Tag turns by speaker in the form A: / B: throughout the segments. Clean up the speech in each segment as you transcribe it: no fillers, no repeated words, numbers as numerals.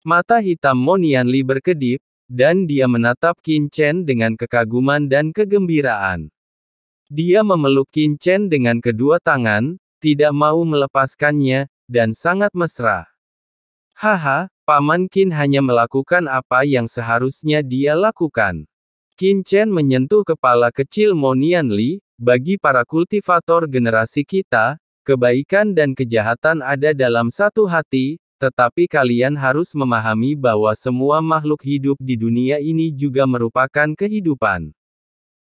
A: Mata hitam Mo Nianli berkedip, dan dia menatap Qin Chen dengan kekaguman dan kegembiraan. Dia memeluk Qin Chen dengan kedua tangan, tidak mau melepaskannya, dan sangat mesra. Haha, Paman Qin hanya melakukan apa yang seharusnya dia lakukan. Qin Chen menyentuh kepala kecil Mo Nianli. Bagi para kultivator generasi kita, kebaikan dan kejahatan ada dalam satu hati, tetapi kalian harus memahami bahwa semua makhluk hidup di dunia ini juga merupakan kehidupan.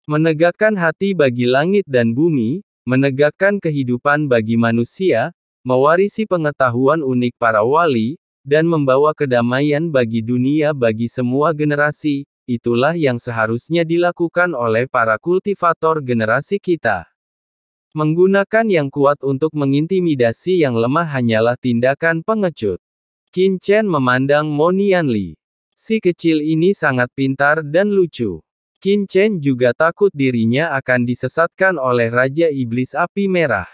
A: Menegakkan hati bagi langit dan bumi, menegakkan kehidupan bagi manusia, mewarisi pengetahuan unik para wali, dan membawa kedamaian bagi dunia bagi semua generasi, itulah yang seharusnya dilakukan oleh para kultivator generasi kita. Menggunakan yang kuat untuk mengintimidasi yang lemah hanyalah tindakan pengecut. Qin Chen memandang Mo Nianli. Si kecil ini sangat pintar dan lucu. Qin Chen juga takut dirinya akan disesatkan oleh Raja Iblis Api Merah.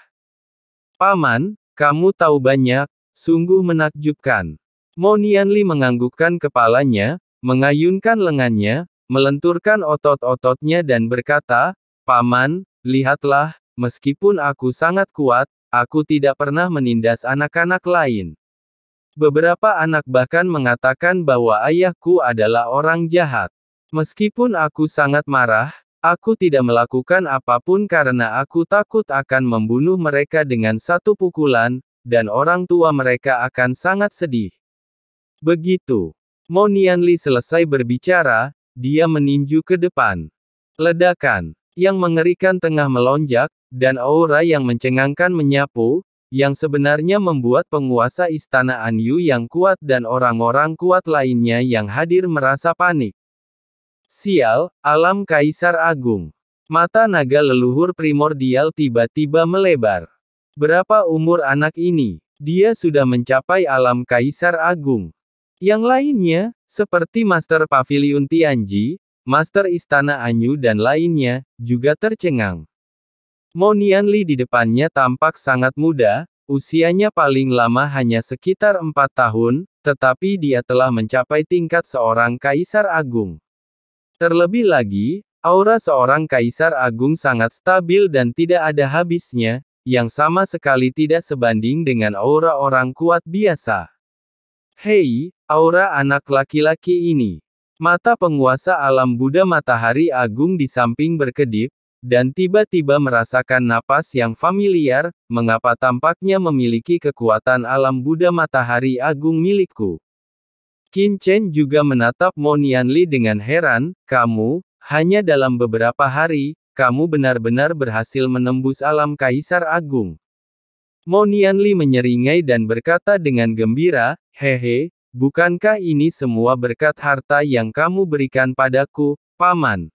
A: Paman, kamu tahu banyak, sungguh menakjubkan. Mo Nianli menganggukkan kepalanya, mengayunkan lengannya, melenturkan otot-ototnya dan berkata, Paman, lihatlah, meskipun aku sangat kuat, aku tidak pernah menindas anak-anak lain. Beberapa anak bahkan mengatakan bahwa ayahku adalah orang jahat. Meskipun aku sangat marah, aku tidak melakukan apapun karena aku takut akan membunuh mereka dengan satu pukulan, dan orang tua mereka akan sangat sedih. Begitu Mo Nianli selesai berbicara, dia meninju ke depan. Ledakan yang mengerikan tengah melonjak, dan aura yang mencengangkan menyapu, yang sebenarnya membuat penguasa istana Anyu yang kuat dan orang-orang kuat lainnya yang hadir merasa panik. Sial, alam Kaisar Agung. Mata naga leluhur primordial tiba-tiba melebar. Berapa umur anak ini? Dia sudah mencapai alam Kaisar Agung. Yang lainnya, seperti Master Pavilion Tianji, Master Istana Anyu dan lainnya, juga tercengang. Mo Nianli di depannya tampak sangat muda, usianya paling lama hanya sekitar 4 tahun, tetapi dia telah mencapai tingkat seorang Kaisar Agung. Terlebih lagi, aura seorang Kaisar Agung sangat stabil dan tidak ada habisnya, yang sama sekali tidak sebanding dengan aura orang kuat biasa. Hei, aura anak laki-laki ini. Mata penguasa alam Buddha Matahari Agung di samping berkedip, dan tiba-tiba merasakan napas yang familiar, mengapa tampaknya memiliki kekuatan alam Buddha Matahari Agung milikku. Qin Chen juga menatap Mo Nianli dengan heran, kamu, hanya dalam beberapa hari, kamu benar-benar berhasil menembus alam Kaisar Agung. Mo Nianli menyeringai dan berkata dengan gembira, hehe, bukankah ini semua berkat harta yang kamu berikan padaku, Paman?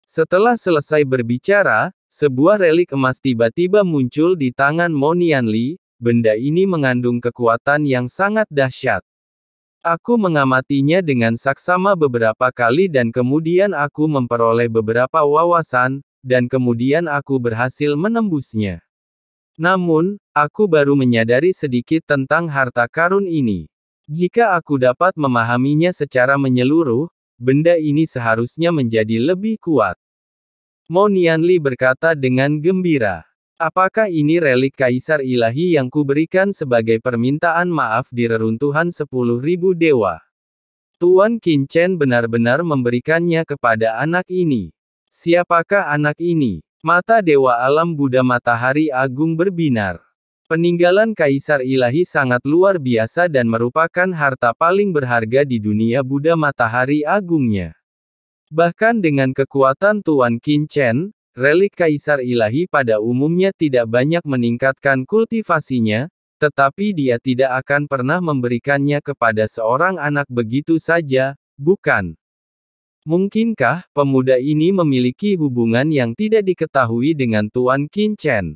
A: Setelah selesai berbicara, sebuah relik emas tiba-tiba muncul di tangan Mo Nianli, benda ini mengandung kekuatan yang sangat dahsyat. Aku mengamatinya dengan saksama beberapa kali dan kemudian aku memperoleh beberapa wawasan, dan kemudian aku berhasil menembusnya. Namun, aku baru menyadari sedikit tentang harta karun ini. Jika aku dapat memahaminya secara menyeluruh, benda ini seharusnya menjadi lebih kuat. Mo Nianli berkata dengan gembira. Apakah ini relik Kaisar Ilahi yang kuberikan sebagai permintaan maaf di reruntuhan 10.000 dewa? Tuan Qin Chen benar-benar memberikannya kepada anak ini. Siapakah anak ini? Mata Dewa Alam Buddha Matahari Agung berbinar. Peninggalan Kaisar Ilahi sangat luar biasa dan merupakan harta paling berharga di dunia Buddha Matahari Agungnya. Bahkan dengan kekuatan Tuan Qin Chen, relik Kaisar Ilahi pada umumnya tidak banyak meningkatkan kultivasinya, tetapi dia tidak akan pernah memberikannya kepada seorang anak begitu saja, bukan? Mungkinkah pemuda ini memiliki hubungan yang tidak diketahui dengan Tuan Qin Chen?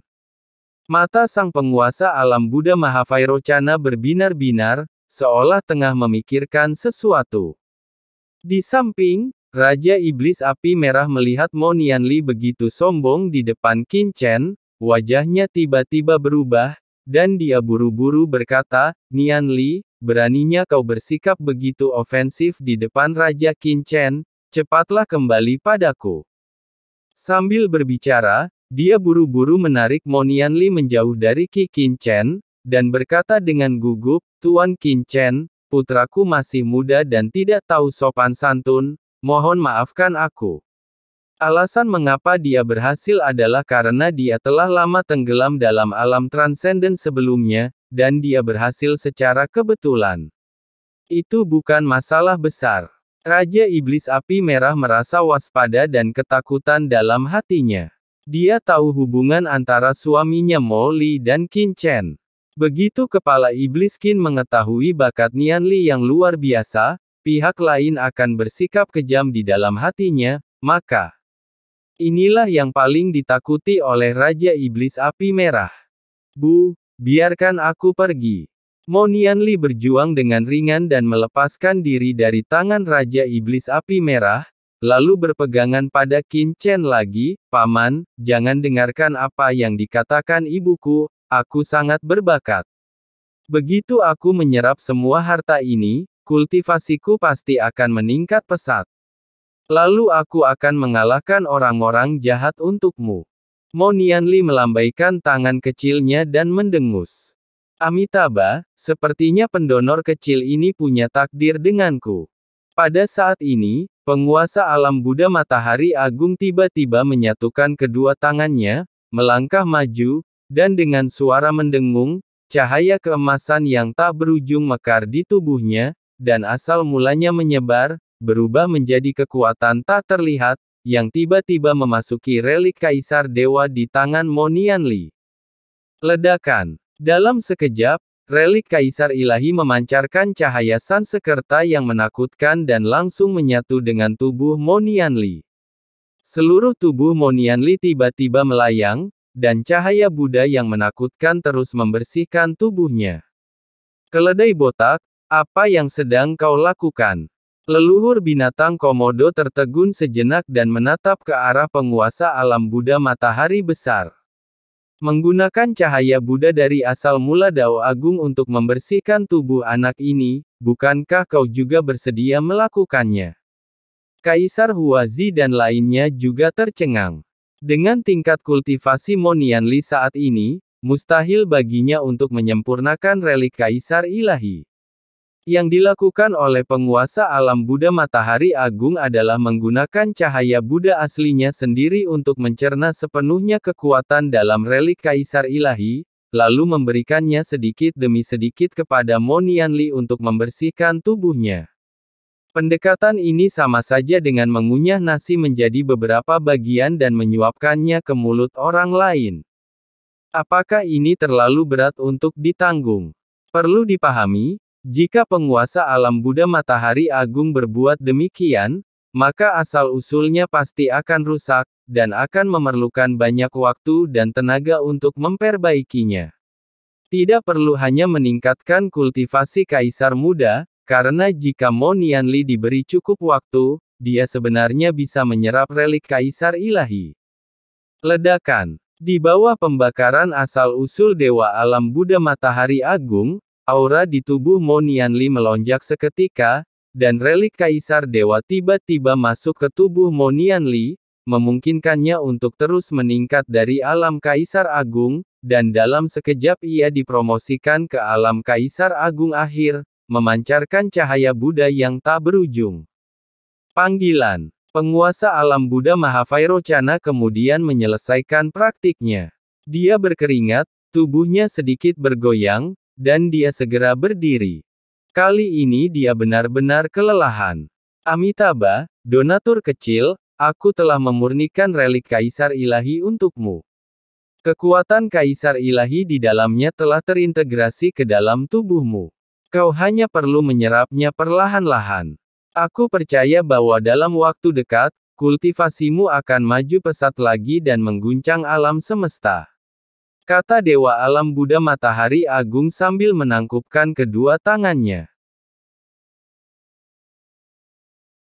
A: Mata sang penguasa alam Buddha Mahavairocana berbinar-binar, seolah tengah memikirkan sesuatu. Di samping, Raja Iblis Api Merah melihat Mo Nianli begitu sombong di depan Qin Chen, wajahnya tiba-tiba berubah, dan dia buru-buru berkata, Nianli, beraninya kau bersikap begitu ofensif di depan Raja Qin Chen, cepatlah kembali padaku. Sambil berbicara, dia buru-buru menarik Monianli menjauh dari Qi Qin Chen, dan berkata dengan gugup, Tuan Qin Chen, putraku masih muda dan tidak tahu sopan santun, mohon maafkan aku. Alasan mengapa dia berhasil adalah karena dia telah lama tenggelam dalam alam transenden sebelumnya, dan dia berhasil secara kebetulan. Itu bukan masalah besar. Raja Iblis Api Merah merasa waspada dan ketakutan dalam hatinya. Dia tahu hubungan antara suaminya Mo Li dan Qin Chen. Begitu Kepala Iblis Qin mengetahui bakat Nianli yang luar biasa, pihak lain akan bersikap kejam di dalam hatinya, maka inilah yang paling ditakuti oleh Raja Iblis Api Merah. Bu, biarkan aku pergi. Mo Nianli berjuang dengan ringan dan melepaskan diri dari tangan Raja Iblis Api Merah, lalu berpegangan pada Qin Chen lagi, Paman, jangan dengarkan apa yang dikatakan ibuku, aku sangat berbakat. Begitu aku menyerap semua harta ini, kultivasiku pasti akan meningkat pesat. Lalu aku akan mengalahkan orang-orang jahat untukmu. Mo Nianli melambaikan tangan kecilnya dan mendengus. Amitabha, sepertinya pendonor kecil ini punya takdir denganku. Pada saat ini, penguasa alam Buddha Matahari Agung tiba-tiba menyatukan kedua tangannya, melangkah maju, dan dengan suara mendengung, cahaya keemasan yang tak berujung mekar di tubuhnya, dan asal mulanya menyebar, berubah menjadi kekuatan tak terlihat, yang tiba-tiba memasuki relik Kaisar Dewa di tangan Mo Nianli. Ledakan. Dalam sekejap, relik Kaisar Ilahi memancarkan cahaya Sansekerta yang menakutkan dan langsung menyatu dengan tubuh Mo Nianli. Seluruh tubuh Mo Nianli tiba-tiba melayang, dan cahaya Buddha yang menakutkan terus membersihkan tubuhnya. Keledai botak, apa yang sedang kau lakukan? Leluhur binatang Komodo tertegun sejenak dan menatap ke arah penguasa alam Buddha Matahari Besar. Menggunakan cahaya Buddha dari asal mula Dao Agung untuk membersihkan tubuh anak ini, bukankah kau juga bersedia melakukannya? Kaisar Huazi dan lainnya juga tercengang. Dengan tingkat kultivasi Mo Nianli saat ini, mustahil baginya untuk menyempurnakan relik Kaisar Ilahi. Yang dilakukan oleh penguasa alam Buddha Matahari Agung adalah menggunakan cahaya Buddha aslinya sendiri untuk mencerna sepenuhnya kekuatan dalam relik Kaisar Ilahi, lalu memberikannya sedikit demi sedikit kepada Mo Nianli untuk membersihkan tubuhnya. Pendekatan ini sama saja dengan mengunyah nasi menjadi beberapa bagian dan menyuapkannya ke mulut orang lain. Apakah ini terlalu berat untuk ditanggung? Perlu dipahami, jika penguasa alam Buddha Matahari Agung berbuat demikian, maka asal-usulnya pasti akan rusak, dan akan memerlukan banyak waktu dan tenaga untuk memperbaikinya. Tidak perlu hanya meningkatkan kultivasi Kaisar Muda, karena jika Mo Nianli diberi cukup waktu, dia sebenarnya bisa menyerap relik Kaisar Ilahi. Ledakan. Di bawah pembakaran asal-usul Dewa Alam Buddha Matahari Agung, aura di tubuh Mo Nianli melonjak seketika, dan relik Kaisar Dewa tiba-tiba masuk ke tubuh Mo Nianli, memungkinkannya untuk terus meningkat dari alam Kaisar Agung, dan dalam sekejap ia dipromosikan ke alam Kaisar Agung akhir, memancarkan cahaya Buddha yang tak berujung. Panggilan. Penguasa alam Buddha Mahavairocana kemudian menyelesaikan praktiknya. Dia berkeringat, tubuhnya sedikit bergoyang, dan dia segera berdiri. Kali ini dia benar-benar kelelahan. Amitabha, donatur kecil, aku telah memurnikan relik Kaisar Ilahi untukmu. Kekuatan Kaisar Ilahi di dalamnya telah terintegrasi ke dalam tubuhmu. Kau hanya perlu menyerapnya perlahan-lahan. Aku percaya bahwa dalam waktu dekat, kultivasimu akan maju pesat lagi dan mengguncang alam semesta. Kata Dewa Alam Buddha Matahari Agung sambil menangkupkan kedua tangannya.